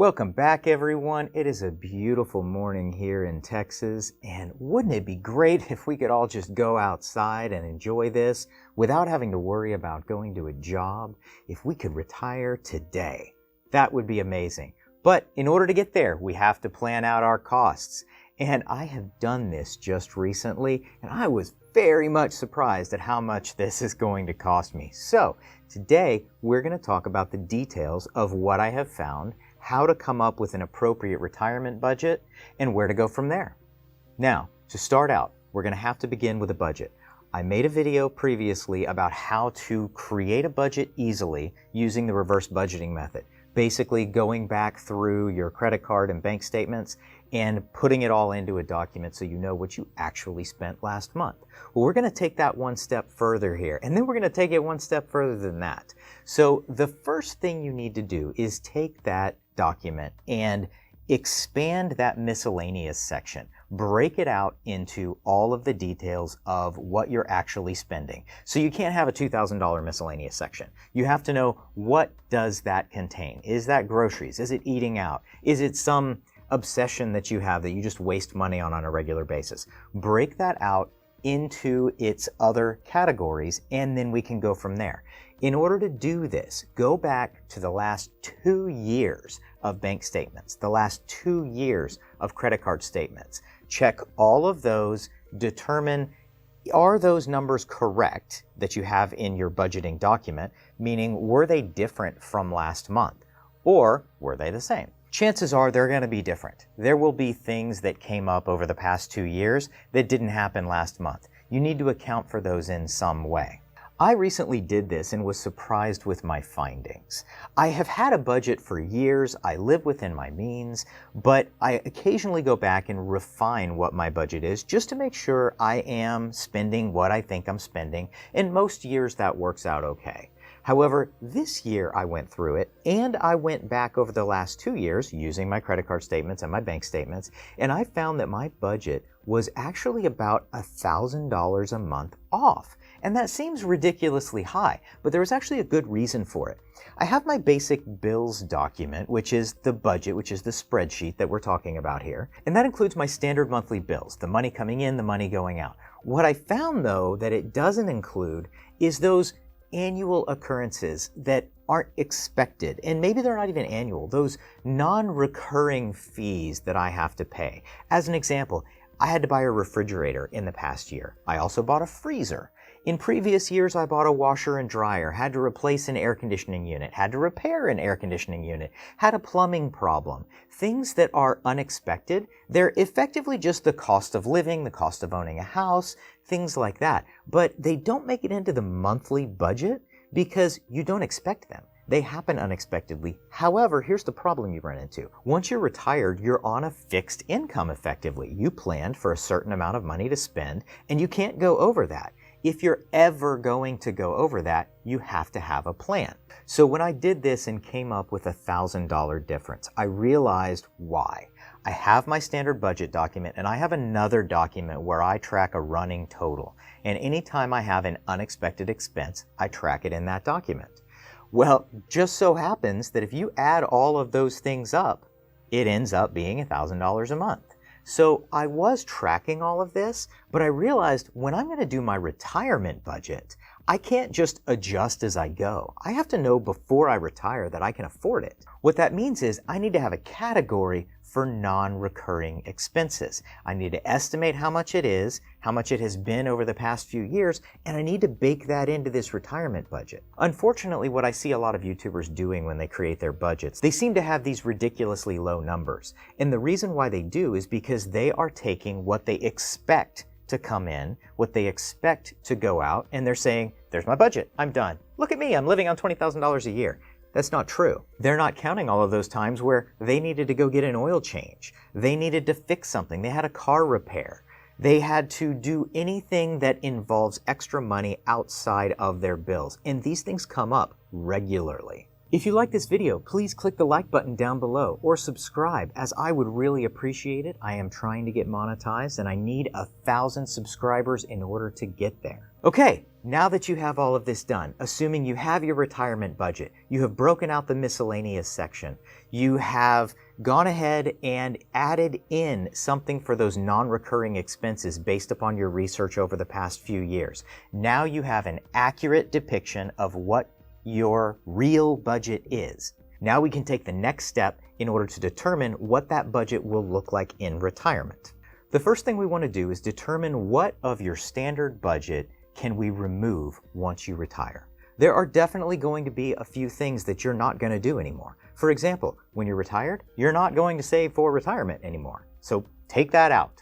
Welcome back, everyone. It is a beautiful morning here in Texas, and wouldn't it be great if we could all just go outside and enjoy this without having to worry about going to a job? If we could retire today, that would be amazing. But in order to get there, we have to plan out our costs. And I have done this just recently, and I was very much surprised at how much this is going to cost me. So today, we're going to talk about the details of what I have found, how to come up with an appropriate retirement budget, and where to go from there. Now, to start out, we're going to have to begin with a budget. I made a video previously about how to create a budget easily using the reverse budgeting method. Basically going back through your credit card and bank statements and putting it all into a document so you know what you actually spent last month. Well, we're going to take that one step further here, and then we're going to take it one step further than that. So the first thing you need to do is take that document and expand that miscellaneous section. Break it out into all of the details of what you're actually spending. So you can't have a $2,000 miscellaneous section. You have to know, what does that contain? Is that groceries? Is it eating out? Is it some obsession that you have that you just waste money on a regular basis? Break that out into its other categories, and then we can go from there. In order to do this, go back to the last 2 years of bank statements, the last 2 years of credit card statements. Check all of those, determine, are those numbers correct that you have in your budgeting document? Meaning, were they different from last month? Or were they the same? Chances are they're going to be different. There will be things that came up over the past 2 years that didn't happen last month. You need to account for those in some way. I recently did this and was surprised with my findings. I have had a budget for years, I live within my means, but I occasionally go back and refine what my budget is just to make sure I am spending what I think I'm spending, and most years that works out okay. However, this year I went through it, and I went back over the last 2 years using my credit card statements and my bank statements, and I found that my budget was actually about $1,000 a month off. And that seems ridiculously high, but there was actually a good reason for it. I have my basic bills document, which is the budget, which is the spreadsheet that we're talking about here. And that includes my standard monthly bills, the money coming in, the money going out. What I found, though, that it doesn't include is those annual occurrences that aren't expected, and maybe they're not even annual, those non-recurring fees that I have to pay. As an example, I had to buy a refrigerator in the past year. I also bought a freezer. In previous years, I bought a washer and dryer, had to replace an air conditioning unit, had to repair an air conditioning unit, had a plumbing problem. Things that are unexpected, they're effectively just the cost of living, the cost of owning a house, things like that. But they don't make it into the monthly budget because you don't expect them. They happen unexpectedly. However, here's the problem you run into. Once you're retired, you're on a fixed income effectively. You planned for a certain amount of money to spend, and you can't go over that. If you're ever going to go over that, you have to have a plan. So when I did this and came up with $1,000 difference, I realized why. I have my standard budget document, and I have another document where I track a running total. And anytime I have an unexpected expense, I track it in that document. Well, just so happens that if you add all of those things up, it ends up being $1,000 a month. So I was tracking all of this, but I realized when I'm going to do my retirement budget, I can't just adjust as I go. I have to know before I retire that I can afford it. What that means is I need to have a category for non-recurring expenses. I need to estimate how much it is, how much it has been over the past few years, and I need to bake that into this retirement budget. Unfortunately, what I see a lot of YouTubers doing when they create their budgets, they seem to have these ridiculously low numbers. And the reason why they do is because they are taking what they expect to come in, what they expect to go out, and they're saying, there's my budget, I'm done. Look at me, I'm living on $20,000 a year. That's not true. They're not counting all of those times where they needed to go get an oil change. They needed to fix something. They had a car repair. They had to do anything that involves extra money outside of their bills. And these things come up regularly. If you like this video, please click the like button down below or subscribe, as I would really appreciate it. I am trying to get monetized and I need 1,000 subscribers in order to get there. Okay, now that you have all of this done, assuming you have your retirement budget, you have broken out the miscellaneous section, you have gone ahead and added in something for those non-recurring expenses based upon your research over the past few years. Now you have an accurate depiction of what your real budget is. Now we can take the next step in order to determine what that budget will look like in retirement. The first thing we want to do is determine what of your standard budget can we remove once you retire. There are definitely going to be a few things that you're not going to do anymore. For example, when you're retired, you're not going to save for retirement anymore. So take that out.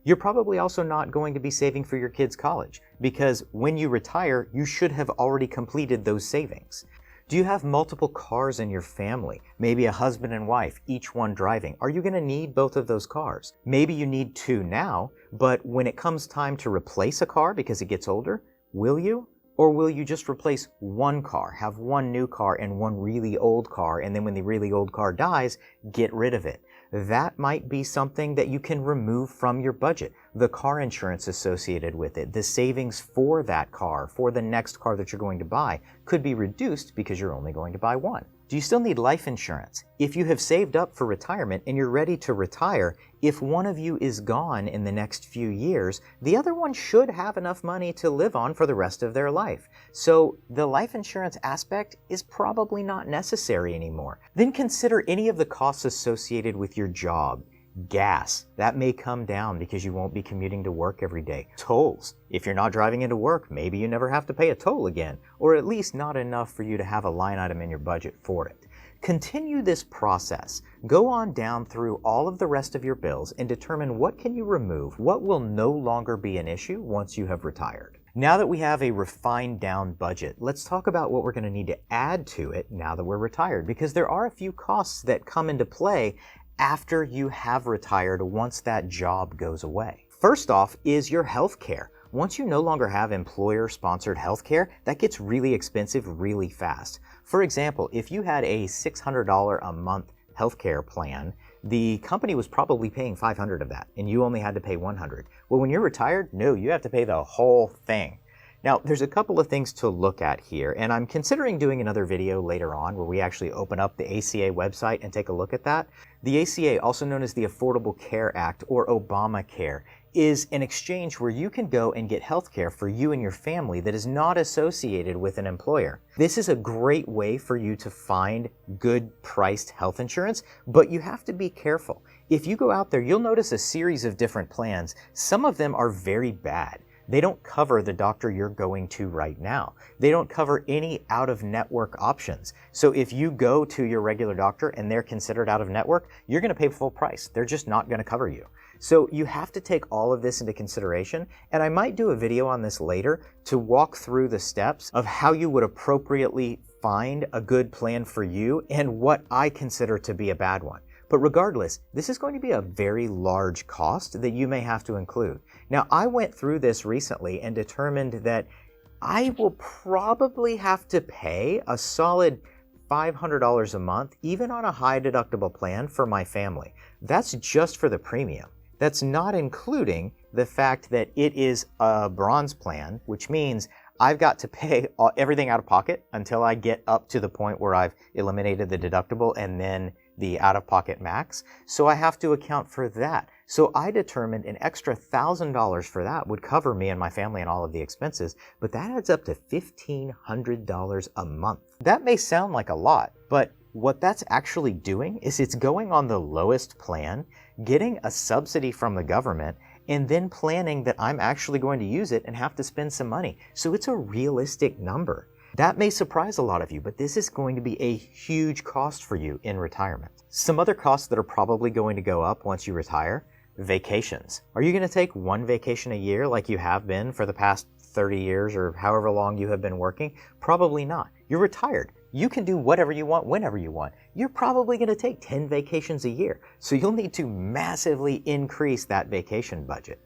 You're probably also not going to be saving for your kids' college, because when you retire, you should have already completed those savings. Do you have multiple cars in your family? Maybe a husband and wife, each one driving. Are you going to need both of those cars? Maybe you need two now, but when it comes time to replace a car because it gets older, will you? Or will you just replace one car, have one new car and one really old car, and then when the really old car dies, get rid of it? That might be something that you can remove from your budget. The car insurance associated with it, the savings for that car, for the next car that you're going to buy, could be reduced because you're only going to buy one. Do you still need life insurance? If you have saved up for retirement and you're ready to retire, if one of you is gone in the next few years, the other one should have enough money to live on for the rest of their life. So the life insurance aspect is probably not necessary anymore. Then consider any of the costs associated with your job. Gas, that may come down because you won't be commuting to work every day. Tolls, if you're not driving into work, maybe you never have to pay a toll again, or at least not enough for you to have a line item in your budget for it. Continue this process. Go on down through all of the rest of your bills and determine what can you remove, what will no longer be an issue once you have retired. Now that we have a refined down budget, let's talk about what we're going to need to add to it now that we're retired, because there are a few costs that come into play after you have retired once that job goes away. First off is your health care. Once you no longer have employer-sponsored health care, that gets really expensive really fast. For example, if you had a $600 a month healthcare plan, the company was probably paying $500 of that, and you only had to pay $100. Well, when you're retired, no, you have to pay the whole thing. Now, there's a couple of things to look at here, and I'm considering doing another video later on where we actually open up the ACA website and take a look at that. The ACA, also known as the Affordable Care Act or Obamacare, is an exchange where you can go and get health care for you and your family that is not associated with an employer. This is a great way for you to find good priced health insurance, but you have to be careful. If you go out there, you'll notice a series of different plans. Some of them are very bad. They don't cover the doctor you're going to right now. They don't cover any out-of-network options. So if you go to your regular doctor and they're considered out-of-network, you're going to pay full price. They're just not going to cover you. So you have to take all of this into consideration, and I might do a video on this later to walk through the steps of how you would appropriately find a good plan for you and what I consider to be a bad one. But regardless, this is going to be a very large cost that you may have to include. Now, I went through this recently and determined that I will probably have to pay a solid $500 a month, even on a high deductible plan for my family. That's just for the premium. That's not including the fact that it is a bronze plan, which means I've got to pay everything out of pocket until I get up to the point where I've eliminated the deductible and then the out-of-pocket max. So I have to account for that. So I determined an extra $1,000 for that would cover me and my family and all of the expenses, but that adds up to $1,500 a month. That may sound like a lot, but what that's actually doing is it's going on the lowest plan, getting a subsidy from the government, and then planning that I'm actually going to use it and have to spend some money. So it's a realistic number. That may surprise a lot of you, but this is going to be a huge cost for you in retirement. Some other costs that are probably going to go up once you retire: vacations. Are you going to take one vacation a year like you have been for the past 30 years or however long you have been working? Probably not. You're retired. You can do whatever you want, whenever you want. You're probably going to take 10 vacations a year, so you'll need to massively increase that vacation budget.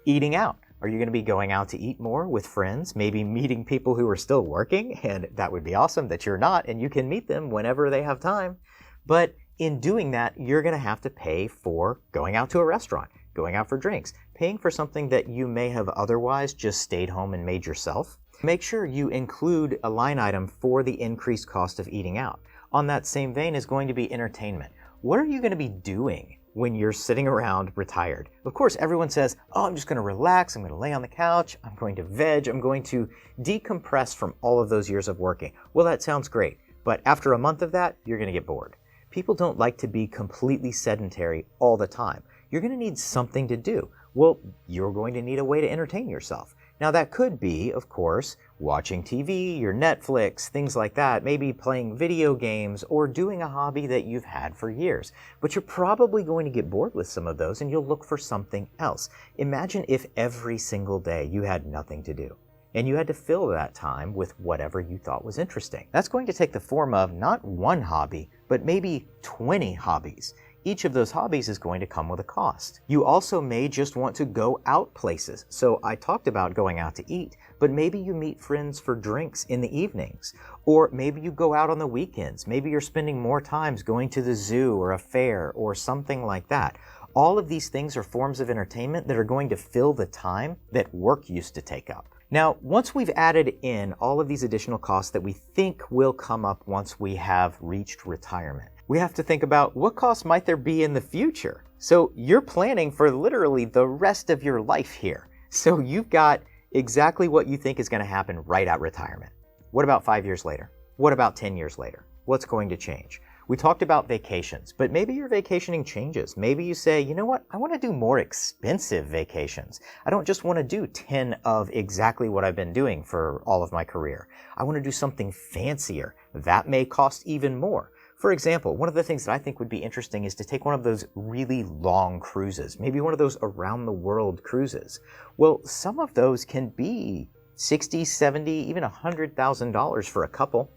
Eating out. Are you going to be going out to eat more with friends, maybe meeting people who are still working? And that would be awesome that you're not, and you can meet them whenever they have time. But in doing that, you're going to have to pay for going out to a restaurant, going out for drinks, paying for something that you may have otherwise just stayed home and made yourself. Make sure you include a line item for the increased cost of eating out. On that same vein is going to be entertainment. What are you going to be doing when you're sitting around retired? Of course, everyone says, oh, I'm just going to relax, I'm going to lay on the couch, I'm going to veg, I'm going to decompress from all of those years of working. Well, that sounds great, but after a month of that, you're going to get bored. People don't like to be completely sedentary all the time. You're going to need something to do. Well, you're going to need a way to entertain yourself. Now that could be, of course, watching TV, your Netflix, things like that, maybe playing video games or doing a hobby that you've had for years. But you're probably going to get bored with some of those and you'll look for something else. Imagine if every single day you had nothing to do and you had to fill that time with whatever you thought was interesting. That's going to take the form of not one hobby, but maybe 20 hobbies. Each of those hobbies is going to come with a cost. You also may just want to go out places. So I talked about going out to eat, but maybe you meet friends for drinks in the evenings, or maybe you go out on the weekends. Maybe you're spending more times going to the zoo or a fair or something like that. All of these things are forms of entertainment that are going to fill the time that work used to take up. Now, once we've added in all of these additional costs that we think will come up once we have reached retirement, we have to think about what costs might there be in the future. So you're planning for literally the rest of your life here. So you've got exactly what you think is going to happen right at retirement. What about 5 years later? What about 10 years later? What's going to change? We talked about vacations, but maybe your vacationing changes. Maybe you say, you know what, I want to do more expensive vacations. I don't just want to do 10 of exactly what I've been doing for all of my career. I want to do something fancier. That may cost even more. For example, one of the things that I think would be interesting is to take one of those really long cruises, maybe one of those around the world cruises. Well, some of those can be $60,000, $70,000, even $100,000 for a couple.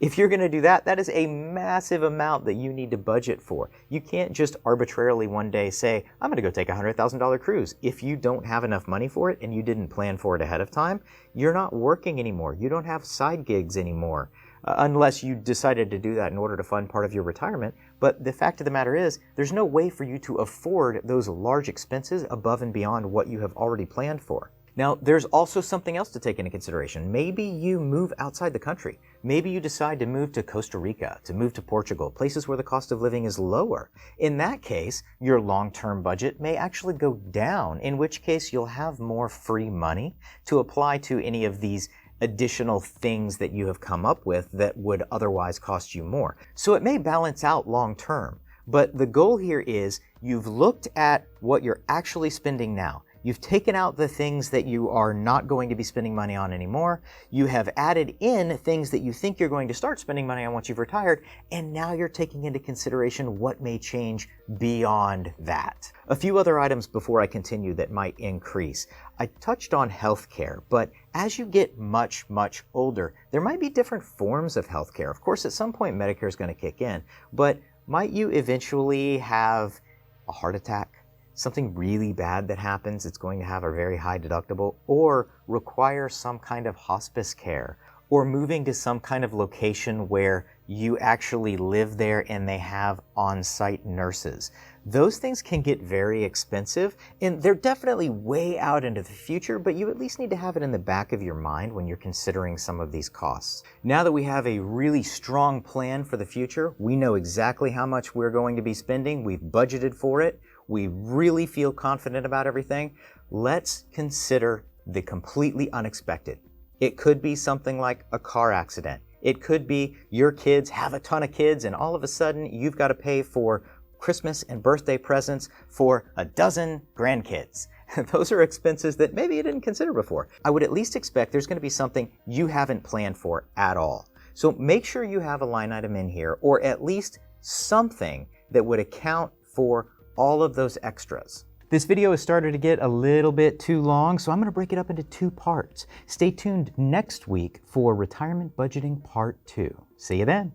If you're going to do that, that is a massive amount that you need to budget for. You can't just arbitrarily one day say, I'm going to go take a $100,000 cruise. If you don't have enough money for it and you didn't plan for it ahead of time, you're not working anymore. You don't have side gigs anymore, unless you decided to do that in order to fund part of your retirement. But the fact of the matter is, there's no way for you to afford those large expenses above and beyond what you have already planned for. Now, there's also something else to take into consideration. Maybe you move outside the country. Maybe you decide to move to Costa Rica, to move to Portugal, places where the cost of living is lower. In that case, your long-term budget may actually go down, in which case you'll have more free money to apply to any of these additional things that you have come up with that would otherwise cost you more. So it may balance out long-term, but the goal here is you've looked at what you're actually spending now. You've taken out the things that you are not going to be spending money on anymore. You have added in things that you think you're going to start spending money on once you've retired, and now you're taking into consideration what may change beyond that. A few other items before I continue that might increase. I touched on healthcare, but as you get much, much older, there might be different forms of healthcare. Of course, at some point, Medicare is going to kick in, but might you eventually have a heart attack? Something really bad that happens, it's going to have a very high deductible, or require some kind of hospice care, or moving to some kind of location where you actually live there and they have on-site nurses. Those things can get very expensive, and they're definitely way out into the future, but you at least need to have it in the back of your mind when you're considering some of these costs. Now that we have a really strong plan for the future, we know exactly how much we're going to be spending, we've budgeted for it, we really feel confident about everything, let's consider the completely unexpected. It could be something like a car accident. It could be your kids have a ton of kids and all of a sudden you've got to pay for Christmas and birthday presents for a dozen grandkids. Those are expenses that maybe you didn't consider before. I would at least expect there's going to be something you haven't planned for at all. So make sure you have a line item in here, or at least something that would account for all of those extras. This video has started to get a little bit too long, so I'm going to break it up into 2 parts. Stay tuned next week for Retirement Budgeting Part 2. See you then.